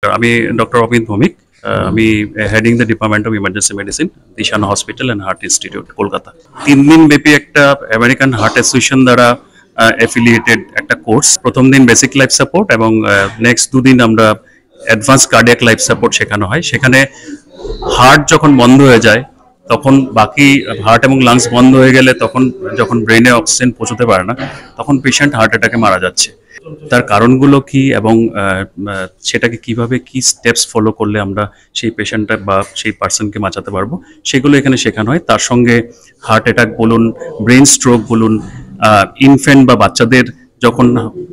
নমস্কার, আমি ডক্টর অমিত ভৌমিক। আমি heading the department of emergency medicine, Dishan hospital and heart institute, Kolkata. 3 দিন ব্যাপী একটা আমেরিকান হার্ট অ্যাসোসিয়েশন দ্বারা অ্যাফিলিয়েটেড একটা কোর্স। প্রথম দিন বেসিক লাইফ সাপোর্ট এবং নেক্সট 2 দিন আমরা অ্যাডভান্স কার্ডিয়াক লাইফ সাপোর্ট শেখানো হয়। সেখানে হার্ট যখন বন্ধ হয়ে যায় তখন বাকি হার্ট এবং লাংস বন্ধ হয়ে গেলে তখন যখন ব্রেনে অক্সিজেন পৌঁছতে পারে না তখন পেশেন্ট হার্ট অ্যাটাকে মারা যাচ্ছে। তার কারণগুলো কি এবং সেটাকে কিভাবে কি স্টেপস ফলো করলে আমরা সেই পেশেন্টটা বা সেই পার্সনকে বাঁচাতে পারবো সেগুলো এখানে শেখানো হয়। তার সঙ্গে হার্ট অ্যাটাক বলুন, ব্রেন স্ট্রোক বলুন, ইনফ্যান্ট বা বাচ্চাদের যখন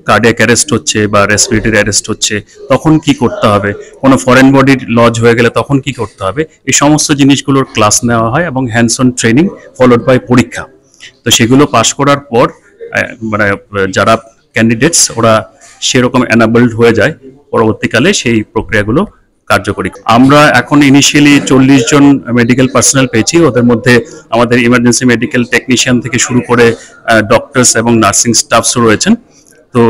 কার্ডিয়াক অ্যারেস্ট হচ্ছে বা রেসপিরেটরি অ্যারেস্ট হচ্ছে তখন কি করতে হবে, কোনো ফরেন বডির লজ হয়ে গেলে তখন কি করতে হবে, এই সমস্ত জিনিসগুলোর ক্লাস নেওয়া হয় এবং hands on training followed by পরীক্ষা। তো সেগুলো পাশ করার পর মানে যারা ক্যান্ডিডেটস ওরা সেরকম এনাবলড হয়ে যায়, পরবর্তীকালে সেই প্রক্রিয়াগুলো কার্যকরী। আমরা এখন ইনিশিয়ালি 40 জন মেডিকেল পার্সোনাল পেয়েছি। ওদের মধ্যে আমাদের ইমার্জেন্সি মেডিকেল টেকনিশিয়ান থেকে শুরু করে ডক্টরস এবং নার্সিং স্টাফসও রয়েছেন। তো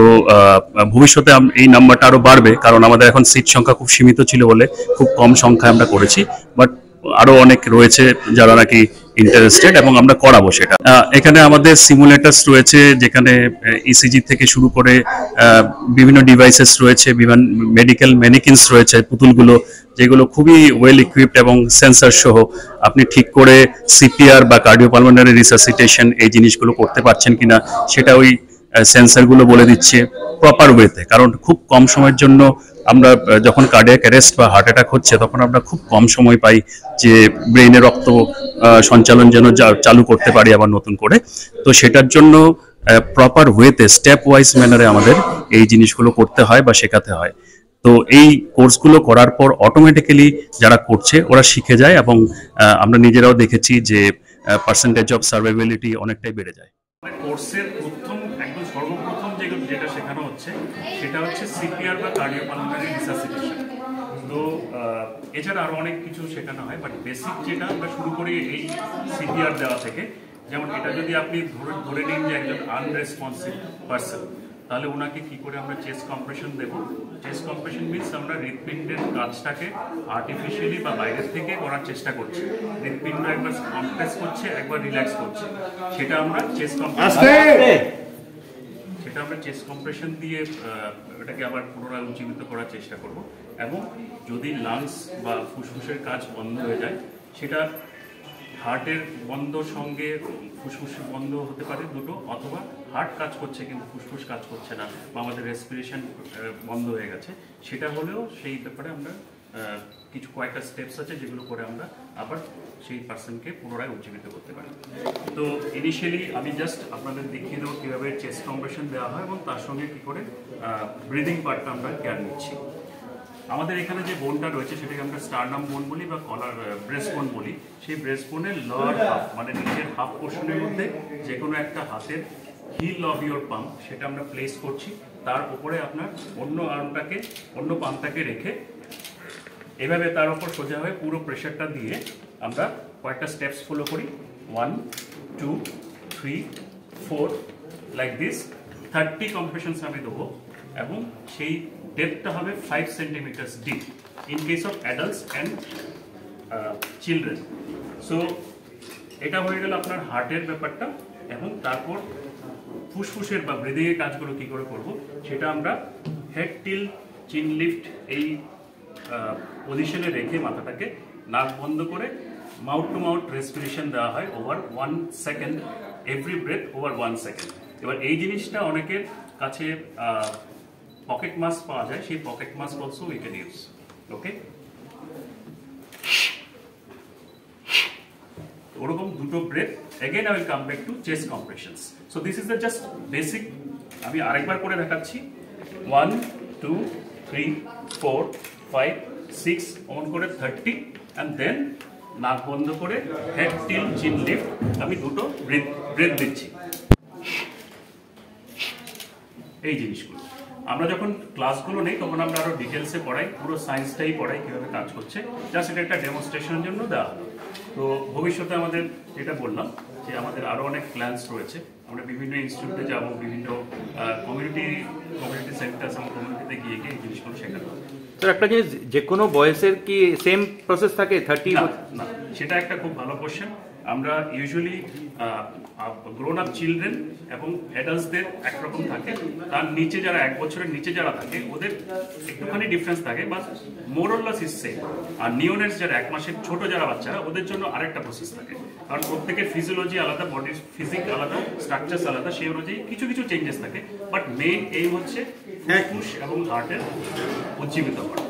ভবিষ্যতে এই নাম্বারটা আরো বাড়বে, কারণ আমাদের এখন সিট সংখ্যা খুব সীমিত ছিল বলে খুব কম সংখ্যায় আমরা করেছি। বাট আরো অনেক রয়েছে যারা নাকি ইন্টারেস্টেড এবং আমরা করাবো সেটা। এখানে আমাদের সিমুলেটার্স রয়েছে, যেখানে ইসিজি থেকে শুরু করে বিভিন্ন ডিভাইসেস রয়েছে, বিভিন্ন মেডিকেল ম্যানিকিনস রয়েছে, পুতুলগুলো যেগুলো খুবই ওয়েল ইকুইপড এবং সেন্সর সহ আপনি ঠিক করে সিপিআর বা কার্ডিওপালমোনারি রিসাসিটেশন এই জিনিসগুলো করতে পারছেন কিনা সেটা ওই সেন্সরগুলো বলে দিচ্ছে প্রপার ওয়েতে। কারণ খুব কম সময়ের জন্য আমরা যখন কার্ডিয়াক অ্যারেস্ট বা হার্ট অ্যাটাক হচ্ছে তখন আমরা খুব কম সময় পাই যে ব্রেনে রক্ত সঞ্চালন যেন চালু করতে পারি আবার নতুন করে। তো সেটার জন্য প্রপার ওয়েতে স্টেপ ওয়াইজ ম্যানারে আমাদের এই জিনিসগুলো করতে হয় বা শেখাতে হয়। তো এই কোর্সগুলো করার পর অটোমেটিক্যালি যারা করছে ওরা শিখে যায় এবং আমরা নিজেরাও দেখেছি যে পার্সেন্টেজ অফ সার্ভাইভেবিলিটি অনেকটাই বেড়ে যায়। কোর্সের একদম সর্বপ্রথম যেটা শেখানো হচ্ছে সেটা হচ্ছে সিপিআর বা কার্ডিওপালমোনারি রিসাসিটেশন। তো এছাড়া আরো অনেক কিছু শেখানো হয়, বাট বেসিক যেটা আমরা শুরু করি এই সিপিআর দেওয়া থেকে। যেমন এটা যদি আপনি ধরে নিন যে একজন আনরেসপন্সিভ পার্সন, তাহলে ওনাকে কি করে আমরা চেস্ট কম্প্রেশন দেব। চেস্ট কম্প্রেশন মিনস আমরা হৃৎপিণ্ডের কাজটাকে আর্টিফিশিয়ালি বা বাইরের থেকে করার চেষ্টা করছি। হৃৎপিণ্ড একবার কম্প্রেস করছে, একবার রিল্যাক্স করছে, সেটা আমরা চেস্ট কম্প্রেশন দিয়ে এটাকে আবার পুনরায় উজ্জীবিত করার চেষ্টা করব। এবং যদি লাংস বা ফুসফুসের কাজ বন্ধ হয়ে যায়, সেটা হার্টের বন্ধ সঙ্গে ফুসফুস বন্ধ হতে পারে দুটো, অথবা হার্ট কাজ করছে কিন্তু ফুসফুস কাজ করছে না বা আমাদের রেসপিরেশন বন্ধ হয়ে গেছে, সেটা হলেও সেই ব্যাপারে আমরা কয়েকটা স্টেপস আছে যেগুলো করে আমরা আবার সেই পার্সনকে পুনরায় উজ্জীবিত করতে পারি। তো ইনিশিয়ালি আমি জাস্ট আপনাদের দেখিয়ে দেবো কীভাবে চেস্ট কম্প্রেশন দেওয়া হয় এবং তার সঙ্গে কী করে ব্রিদিং পার্টটা আমরা কেয়ার নিচ্ছি। আমাদের এখানে যে বোনটা রয়েছে সেটাকে আমরা স্টারনাম বোন বলি বা কলার ব্রেস্ট বোন বলি। সেই ব্রেস্ট বোনের লোয়ার হাফ মানে নিচের হাফ পোর্শনের মধ্যে যে কোনো একটা হাতের হিল অফ ইয়োর পাম্প সেটা আমরা প্লেস করছি। তার উপরে আপনার অন্য পাম্পটাকে রেখে এভাবে তার উপর সোজা হয়ে পুরো প্রেশারটা দিয়ে আমরা কয়েকটা স্টেপস ফলো করি। 1 2 3 4 লাইক দিস। 30 কম্প্রেশনস আমি দেবো এবং সেই ডেপথটা হবে 5 centimetres deep in case of adults and children. So এটা হয়ে গেল আপনার হার্টের ব্যাপারটা। এবং তারপর ফুসফুসের বা ব্রিদিংয়ের কাজগুলো কী করে করবো সেটা আমরা হেড টিল চিন লিফট এই পজিশনে রেখে মাথাটাকে নাক বন্ধ করে মাউথ টু মাউথ রেসপিরেশন দেওয়া হয় over 1 second, every breath over 1 second. এবার এই জিনিসটা অনেকের কাছে পকেট মাস্ক পাওয়া যায়, সেই pocket mask also we can use. Okay, ওরকম দুটো breath. Again I will come back to chest compressions. So this is the just basic. আমি আরেকবার করে দেখাচ্ছি। 1 2 3 4 5 6 অন করে 30 and then নাক বন্ধ করে হেড টিল চিন লিফট আমি দুটো ব্রেথ দিচ্ছি। এই জিনিসগুলো আমরা যখন ক্লাসগুলো নেই তখন আমরা আরো ডিটেলসে পড়াই, পুরো সায়েন্সটাই পড়াই কিভাবে কাজ করছে। জাস্ট এটা একটা ডেমনস্ট্রেশনের জন্য দেওয়া হলো। তো ভবিষ্যতে আমাদের যেটা বললাম যে আমাদের আরো অনেক প্ল্যানস রয়েছে। আমরা বিভিন্ন ইনস্টিটিউটে যাবো, বিভিন্ন কমিউনিটি সেন্টার এবং কমিউনিটিতে গিয়ে এই জিনিসগুলো শেখানো। স্যার একটা জিনিস, যে কোনো বয়সের কি সেম প্রসেস থাকে 30? না, সেটা একটা খুব ভালো কোশ্চেন। আমরা ইউজুয়ালি গ্রোন আপ চিলড্রেন এবং অ্যাডাল্টসদের একরকম থাকে, তার নিচে যারা 1 বছরের নিচে যারা থাকে ওদের একটুখানি ডিফারেন্স থাকে, বা মোরল্লাস ইজ সেম। আর নিওনেটস যারা 1 মাসের ছোট যারা বাচ্চারা, ওদের জন্য আরেকটা প্রসেস থাকে, কারণ প্রত্যেকের ফিজিওলজি আলাদা, বডির ফিজিক আলাদা, স্ট্রাকচার্স আলাদা, সেই অনুযায়ী কিছু কিছু চেঞ্জেস থাকে। বাট মেইন এইম হচ্ছে ফুসফুস এবং হার্টের উজ্জীবিত করা।